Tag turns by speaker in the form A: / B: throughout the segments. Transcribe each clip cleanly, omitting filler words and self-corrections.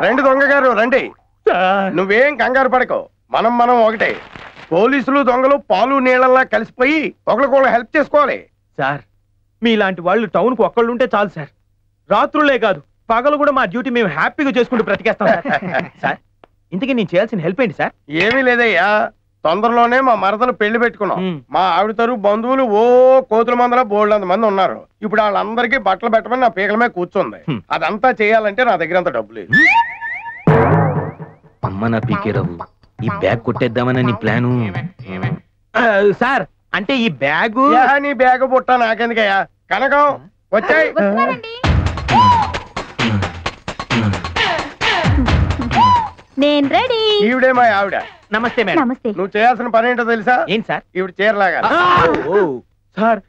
A: రండి దొంగ గారు రండి. నువ్వేం కంగారు పడకు, మనం ఒకటే. పోలీసులు దొంగలు పాలు నీళ్ళలా కలిసిపోయి ఒకరికొకరు హెల్ప్ చేసుకోవాలి.
B: సార్ మీలాంటి వాళ్ళు టౌన్ కు ఒక్కళ్ళు ఉంటే చాలు సార్. రాత్రులే కాదు పగలు కూడా మా డ్యూటీ మేము హ్యాపీగా చేసుకుంటూ బ్రతికేస్తాం సార్. ఇంతకీ నేను చేయాల్సిన హెల్ప్ ఏంటి సార్?
A: ఏమీ లేదయ్యా, తొందరలోనే మా మరదలు పెళ్లి పెట్టుకున్నాం. మా ఆవిడ తరపు బంధువులు కోతుల మందల బోల్డ్ మంది ఉన్నారు. ఇప్పుడు వాళ్ళందరికీ బట్టలు పెట్టమని నా పీకల మీద కూర్చుంది. అదంతా చేయాలంటే నా దగ్గర అంత డబ్బు లేదు.
B: అమ్మ నా పీకేరావు, ఈ బ్యాగ్ కొట్టేద్దామని నీ ప్లాను సార్? అంటే ఈ బ్యాగు
A: నీ బ్యాగ్ పుట్ట నాకెందుకయ్యా? కనకం వచ్చాయి.
C: నేను రెడీ.
A: ఈవిడే మా ఆవిడ.
B: నమస్తే మేడం.
C: నమస్తే.
A: నువ్వు చేయాల్సిన పని ఏంటో తెలుసా?
B: ఏంటి సార్?
A: ఈవిడ చీరలాగా.
B: సార్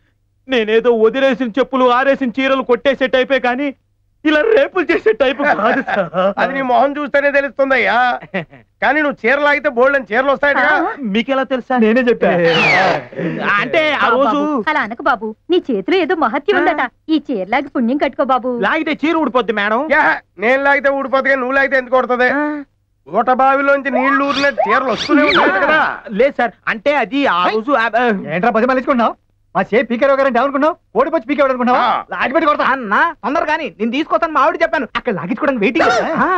B: నేనేదో వదిలేసిన చెప్పులు ఆరేసిన చీరలు కొట్టేసే టైపే కానీ ఇలా రేపులు చేసే టైపు కాదు సార్.
A: అది నీ మొహం చూస్తేనే తెలుస్తుందయ్యా. కానీ నువ్వు చీరలాగితే బోల్డ్ అని చీరలు వస్తాయట.
B: మీకెలా తెలుసా? నేనే చెప్పా. అంటే ఆ రోజు
C: అలా అనకు బాబు, నీ చేతిలో ఏదో మహత్యం ఉందట. ఈ చీరలాగి పుణ్యం కట్టుకో బాబు.
B: లాగితే చీర ఊడిపోద్ది మేడం.
A: నేను లాగితే ఊడిపోతుంది, నువ్వు లాగితే ఎందుకు కొడుతుంది? ఊట బావిలోంచి నీళ్లు ఊరిన చీరలు వస్తూనే ఉంటాయి కదా.
B: లేదు సార్, అంటే అది ఆ రోజు
D: ఏంట్రా పది మళ్ళీకున్నావు? మా చే పీకేరావు గారంటే ఏమనుకున్నావు? ఓడిపోయి పీకేవాడు అనుకున్నావా? లాగిపెట్టి కొడతా
B: అన్న తొందర కానీ నేను తీసుకొస్తాను. మా ఆవిడ చెప్పాను అక్కడ లాగించుకోవడానికి వెయిటింగ్.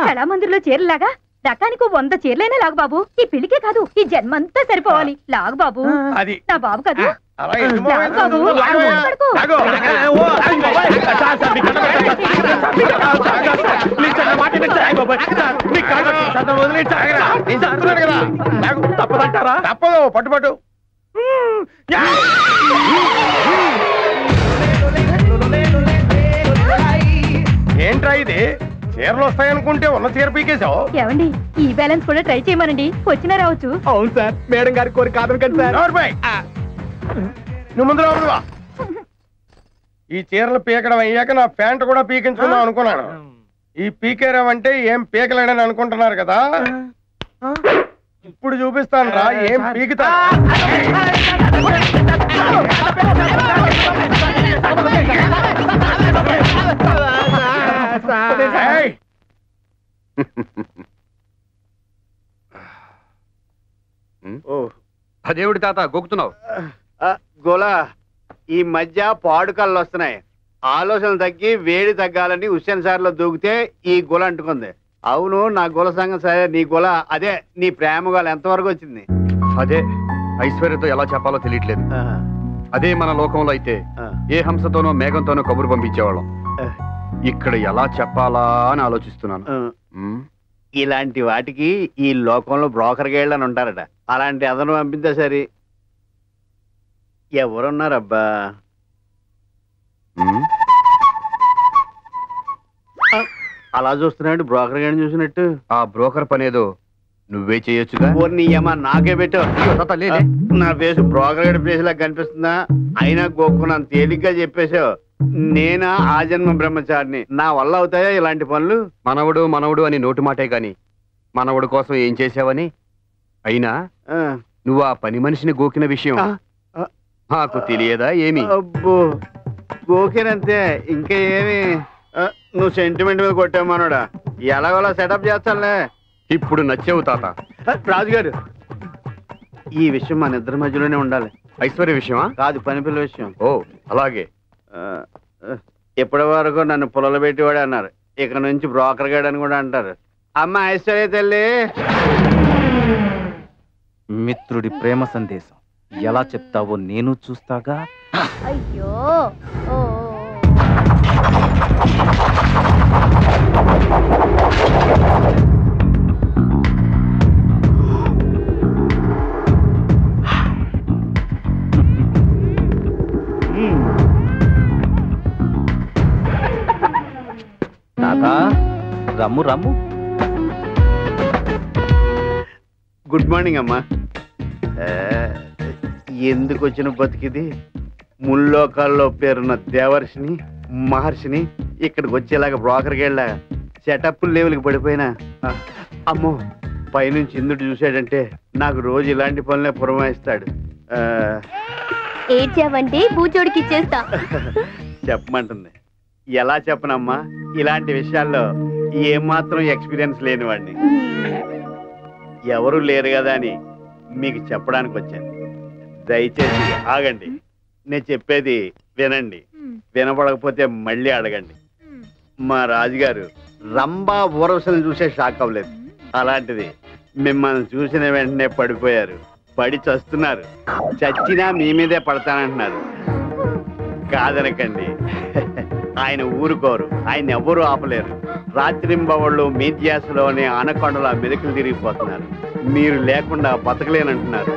C: కళామందిర్లో చీరలాగా రకానికి 100 చీరలైనా లాగు బాబు. ఈ పెళ్లికే కాదు ఈ జన్మంతా సరిపోవాలి. లాగు బాబు.
A: అది
C: నా బాబు కాదు.
A: తప్పదంటారా? తప్పదు, పట్టుపట్టు. ఏంట్రా ఇది? చీరలు వస్తాయనుకుంటే ఉన్న చీర పీకేశావు.
C: ఏమండి ఈ బ్యాలెన్స్ కూడా ట్రై చేయమనండి, వచ్చినా రావచ్చు.
B: అవును సార్, మేడం గారి కోరి కాదని కదా సార్.
A: నువ్వు ముందు రావువా. ఈ చీరలు పీకడం అయ్యాక నా ప్యాంట్ కూడా పీకించుకుందాం అనుకున్నాను. ఈ పీకేరావు అంటే ఏం పీకలేడని అనుకుంటున్నారు కదా. ఇప్పుడు చూపిస్తాను రా ఏం పీకుతా.
E: అదేవిడి తాత గొక్కుతున్నావు?
F: గోలా, ఈ మధ్య పాడుకళ్ళు వస్తున్నాయి. ఆలోచనలు తగ్గి వేడి తగ్గాలని హుస్సేన్ సార్లో దూకితే ఈ గొల అంటుకుంది. అవును, నా గొల సంగతి సరే, నీ గొల అదే నీ ప్రేమ గొల ఎంతవరకు వచ్చింది?
E: అదే ఐశ్వర్యతో ఎలా చెప్పాలో తెలియట్లేదు. అదే మన లోకంలో అయితే ఏ హంసతోనో మేఘంతోనో కబురు పంపించేవాళ్ళం. ఇక్కడ ఎలా చెప్పాలా అని ఆలోచిస్తున్నాను.
F: ఇలాంటి వాటికి ఈ లోకంలో బ్రోకర్ గేళ్ళని ఉంటారట. అలాంటి అదను పంపితే సరే. ఎవరున్నారబ్బా? అలా చూస్తున్నాడు బ్రోకర్ గేళ్ళని చూసినట్టు.
E: ఆ బ్రోకర్ పనేదో నువ్వే చేయొచ్చుగా.
F: ఏమా నాకే పెట్టు. నా ఫేస్ బ్రోకర్ గేడ్ ఫేస్ లాగా కనిపిస్తుందా? అయినా గోక్కున్నాను తేలిగ్గా చెప్పేశావు. నేనా ఆ జన్మ బ్రహ్మచారిని, నా వల్ల అవుతాయా ఇలాంటి పనులు?
E: మనవడు అని నోటి మాటే గాని మనవడు కోసం ఏం చేసావని. అయినా నువ్వు ఆ పని మనిషిని గోకిన విషయం నాకు తెలియదా ఏమి?
F: అబ్బో, గోకినంతే, ఇంకా ఏమి? నువ్వు సెంటిమెంట్ మీద కొట్టావు మనోడా. ఎలాగోలా సెటప్ చేస్తానులే.
E: ఇప్పుడు నచ్చేవు తాత.
F: రాజుగారు, ఈ విషయం మన ఇద్దరి మధ్యలోనే ఉండాలి.
E: ఐశ్వర్య విషయమా?
F: కాదు, పని పిల్ల విషయం.
E: ఓ అలాగే.
F: ఇప్పటి వరకు నన్ను పుల్లలు పెట్టివాడే అన్నారు, ఇక నుంచి బ్రోకర్ గాడు అని కూడా అంటారు. అమ్మ ఐశ్వర్య తల్లి.
B: మిత్రుడి ప్రేమ సందేశం ఎలా చెప్తావో నేను చూస్తాగా.
C: అయ్యో
B: తాత రమ్ము రమ్ము.
F: గుడ్ మార్నింగ్ అమ్మా. ఎందుకు వచ్చిన బతికిది? ముల్లోకాల్లో పేరున్న దేవర్షిని మహర్షిని ఇక్కడికి వచ్చేలాగా బ్రోకర్కి వెళ్ళా సెటప్ లెవెల్కి పడిపోయినా. అమ్మో, పైనుంచి ఇందుడు చూశాడంటే నాకు రోజు ఇలాంటి పనులే పురమాయిస్తాడు.
G: ఏడ్చావంటే బూచోడికి ఇచ్చేస్తా.
F: చెప్పమంటుంది. ఎలా చెప్పనమ్మా, ఇలాంటి విషయాల్లో ఏమాత్రం ఎక్స్పీరియన్స్ లేని వాడిని. ఎవరు లేరు కదా అని మీకు చెప్పడానికి వచ్చాను. దయచేసి ఆగండి, నేను చెప్పేది వినండి. వినపడకపోతే మళ్ళీ అడగండి. మా రాజుగారు రంభా ఊరవశలను చూసే షాక్ అవ్వలేదు. అలాంటిది మిమ్మల్ని చూసిన వెంటనే పడిపోయారు. పడి చస్తున్నారు. చచ్చినా మీ మీదే పడతానంటున్నారు. కాదనకండి, ఆయన ఊరుకోరు. ఆయన ఎవరు ఆపలేరు. రాత్రింబవళ్ళు మీ ధ్యాసలోనే ఆనకొండలా మెరుకులు తిరిగిపోతున్నారు. మీరు లేకుండా బతకలేనంటున్నారు.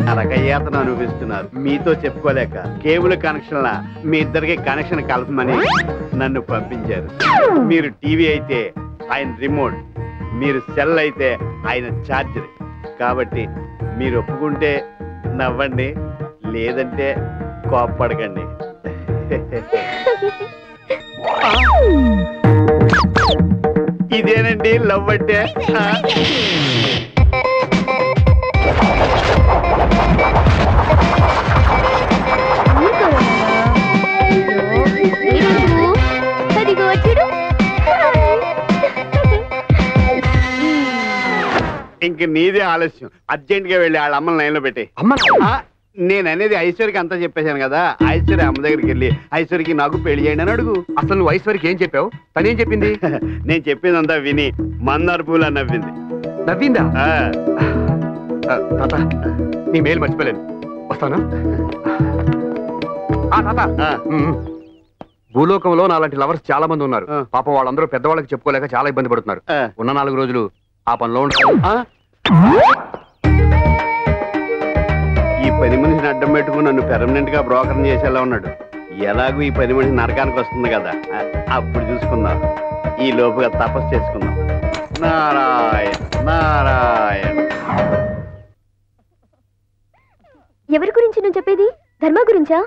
F: నరకయాతన అనుభవిస్తున్నారు. మీతో చెప్పుకోలేక కేబుల్ కనెక్షన్ల మీ ఇద్దరికి కనెక్షన్ కలపమని నన్ను పంపించారు. మీరు టీవీ అయితే ఆయన రిమోట్, మీరు సెల్ అయితే ఆయన ఛార్జర్. కాబట్టి మీరు ఒప్పుకుంటే నవ్వండి, లేదంటే కోప్పడకండి. ఇదేనండి లవ్ అంటే. ఇంక నీదే ఆలస్యం. అర్జెంట్ గా వెళ్ళి వాళ్ళ అమ్మని లైన్ లో పెట్టి. నేను అనేది ఐశ్వర్యకి అంతా చెప్పేశాను కదా. ఐశ్వర్య అమ్మ దగ్గరికి వెళ్ళి ఐశ్వర్యకి నాకు పెళ్లి చేయండి అని అడుగు.
E: అసలు నువ్వు ఐశ్వర్యకి ఏం చెప్పావు? తనేం చెప్పింది?
F: నేను చెప్పింది అంతా విని మందార పూల నవ్వింది.
E: నవ్విందా? తాత, నీ మేలు మర్చిపోలేను. వస్తాను. భూలోకంలో నాలాంటి లవర్స్ చాలా మంది ఉన్నారు. పాపం వాళ్ళందరూ పెద్దవాళ్ళకి చెప్పుకోలేక చాలా ఇబ్బంది పడుతున్నారు. ఉన్న 4 రోజులు ఆ పనిలో ఉంటారు.
F: ఈ పని మనిషిని అడ్డం పెట్టుకుని నన్ను పెర్మనెంట్ గా బ్రోకర్ చేసేలా ఉన్నాడు. ఎలాగూ ఈ పని మనిషి నరకానికి వస్తుంది కదా, అప్పుడు చూసుకుందాం. ఈ లోపుగా తపస్సు చేసుకుందాం. నారాయణ నారాయణ.
G: ఎవరి గురించి నువ్వు చెప్పేది? ధర్మ గురించా?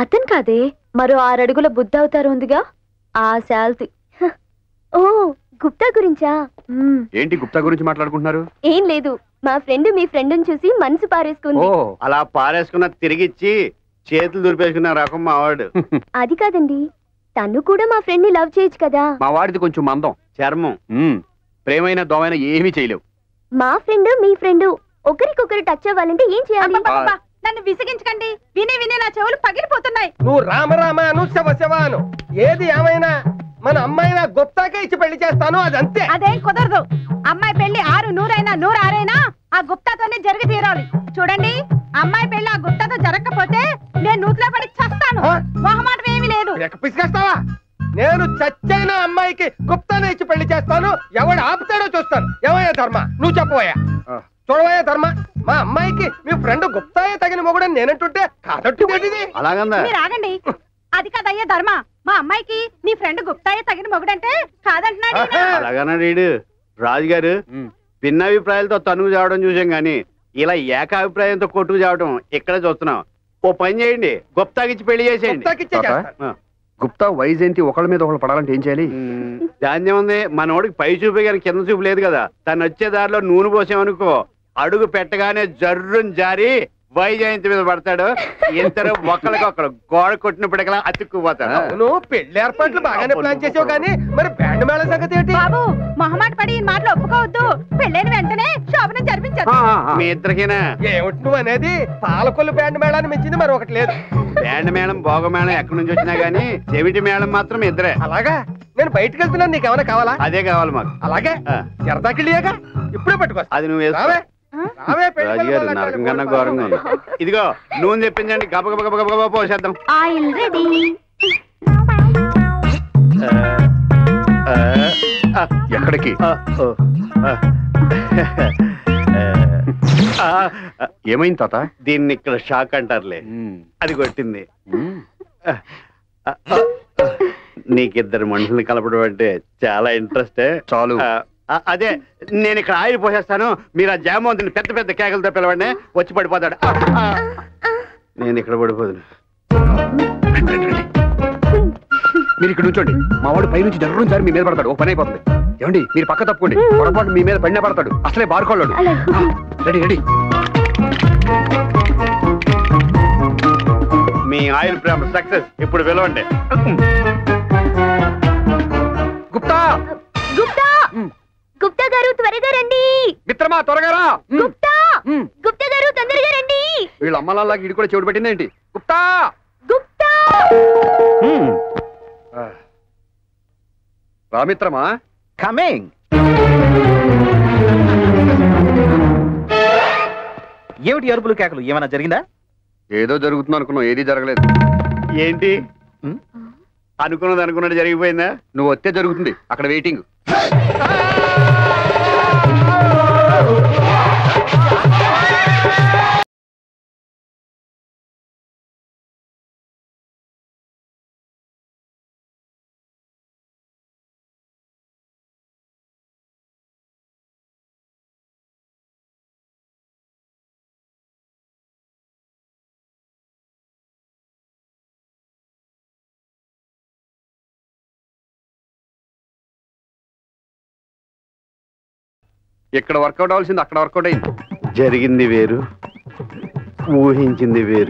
G: అతను కాదే, మరో 6 అడుగుల బుద్ధ అవతారం ఉందిగా, ఆ శాల్తి. ఓ, గుప్తా గురించా?
E: ఏంటి గుప్తా గురించి మాట్లాడుకుంటున్నారు?
G: ఏం లేదు, మా ఫ్రెండ్ మీ ఫ్రెండ్ని చూసి మనసు పారేసుకుంది.
F: అలా పారేసుకున్న తిరిగిచ్చి చేతులు దులిపేసుకున్న రకం మా వాడు.
G: అది కాదండి, తను కూడా మా ఫ్రెండ్ ని లవ్ చేయొచ్చు కదా.
E: మా వాడిది కొంచెం మందం
F: చర్మం.
E: ప్రేమైన దోమైనా ఏమీ చేయలేవు.
G: మా ఫ్రెండ్ మీ ఫ్రెండ్ ఒకరికొకరు టచ్ అవ్వాలంటే ఏం చేయాలి?
C: నన్ను విసిగించకండి. విని విని నా చెవులు పగిలిపోతున్నాయి.
A: నువ్వు రామరామ అను, శవ శవ అను. ఏది ఏమైనా మన అమ్మాయినా గుప్తాకే ఇచ్చి పెళ్లి చేస్తాను, అదంతే.
C: అదేం కుదరదు. అమ్మాయి పెళ్లి 6 100 106 ఆ గుప్తాతోనే జరిగి తీరాలి. చూడండి, అమ్మాయి పెళ్లి ఆ గుప్తాతో జరగకపోతే నేను నూతిలో పడి చస్తాను. మొహమాటం ఏమీ లేదు.
A: పిసికేస్తావా? నేను చచ్చైన అమ్మాయికి గుప్తానే ఇచ్చి పెళ్లి చేస్తాను. ఎవడు ఆపుతాడో చూస్తాను. ఏమయ్యా ధర్మ, నువ్వు చెప్పబోయా? చూడబోయా ధర్మ, మా అమ్మాయికి మీ ఫ్రెండ్ గుప్తాయే తగిన మొగుడని నేనంటుంటే కాదట్టుది.
F: అలాగందా?
C: మీరు ఆగండి. అది కాదయ్యా ధర్మ, మా అమ్మాయికి నీ ఫ్రెండ్ గుప్తాయే తగిన మొగుడంటే కాదంటున్నాడు.
F: అలాగన్నాడు రాజుగారు. భిన్నాభిప్రాయాలతో తనుగు చావడం చూసాం గాని ఇలా ఏకాభిప్రాయంతో కొట్టుకు చావడం ఇక్కడ చూస్తున్నాం. ఓ పని చేయండి, గుప్తాకిచ్చి పెళ్లి చేసేయండి.
E: గుప్తా వైజయంతి ఒకళ్ళ మీద ఒకళ్ళు పడాలంటే ఏం చేయాలి?
F: ధాన్యం ఉంది. మనోడికి పై చూపే కానీ కింద చూపు లేదు కదా. తను వచ్చే దారిలో నూనె పోసామనుకో, అడుగు పెట్టగానే జర్రుని జారి వైజయంతి మీద పడతాడు. ఇద్దరు ఒకరికొకరు గోడ కొట్టినప్పటికలా అతుక్కుపోతాడు.
A: నువ్వు పెళ్లి ఏర్పాట్లు బాగానే ప్లాన్ చేసావు కానీ మరి బ్యాండ్ మేళ సంగతి ఏంటి?
C: బాబు, మొహమాట పడి ఈ మాటలు ఒప్పుకోవద్దు. పెళ్ళైన వెంటనే శోభనం జరిపించారు.
F: మీ ఇద్దరికైనా
A: ఏమిటి నువ్వు అనేది? పాలకొల్లు బ్యాండ్ మేళాన్ని మించింది మరి ఒకటి లేదు.
F: బ్యాండ్ మేళం భోగ మేళం ఎక్కడి నుంచి వచ్చినా గానీ చెవిటి మేళం మాత్రం ఇద్దరే.
A: అలాగా? నేను బయటకు వెళ్తున్నాను, నీకేమైనా కావాలా?
F: అదే కావాలి మాకు.
A: అలాగే సరదాకిళ్ళియాగా ఇప్పుడే పట్టుకోస్తా.
F: అది నువ్వు రాజుగారు నరకం కన్నా ఘోరంగా ఉంది. ఇదిగో నూనె చెప్పించండి, గబ గబ గబ గబ పోసేద్దాం.
G: Oil ready.
E: ఎక్కడికి? ఏమైంది తాత?
F: దీన్ని ఇక్కడ షాక్ అంటారులే. అది కొట్టింది. నీకిద్దరు మనుషుల్ని కలపడం అంటే చాలా ఇంట్రెస్ట్.
E: చాలు.
F: అదే నేను ఇక్కడ ఆయిల్ పోసేస్తాను, మీరు ఆ జామవంతుని పెద్ద పెద్ద కేకలతో పిలవండి, వచ్చి పడిపోతాడు. నేను ఇక్కడ పడిపోదును.
E: మీరు ఇక్కడ నుంచోండి, మా వాడు పై నుంచి జర్రు జారి మీ మీద పడతాడు. ఓ పని అయిపోతుంది. ఏమండి మీరు పక్క తప్పుకోండి, పొరపాటు మీ మీద పడిన పడతాడు, అసలే బారుకోళ్ళడు. Ready ready.
F: మీ ఆయిల్ ప్రేమ సక్సెస్. ఇప్పుడు పిలవండి.
E: గుప్తా
G: గుప్తా గుప్తా గారు త్వరగా రండి.
E: మిత్రమా త్వరగా రా.
G: గుప్తా గుప్తా గారు తొందరగా రండి.
E: వీళ్ళ అమ్మలాగా ఇడి కూడా చెవిటి పెట్టిందేంటి? గుప్తా
G: గుప్తా
E: రా మిత్రమా.
B: కమింగ్. ఏమిటి అరుపులు కేకలు? ఏమైనా జరిగిందా?
E: ఏదో జరుగుతుంది అనుకున్నావు, ఏది జరగలేదు.
F: ఏంటి అనుకున్నది అనుకున్నట్టు జరిగిపోయిందా?
E: నువ్వు వస్తే జరుగుతుంది, అక్కడ వెయిటింగ్. ఇక్కడ వర్కౌట్ అవ్వాల్సింది అక్కడ వర్కౌట్ అయింది.
F: జరిగింది వేరు, ఊహించింది వేరు.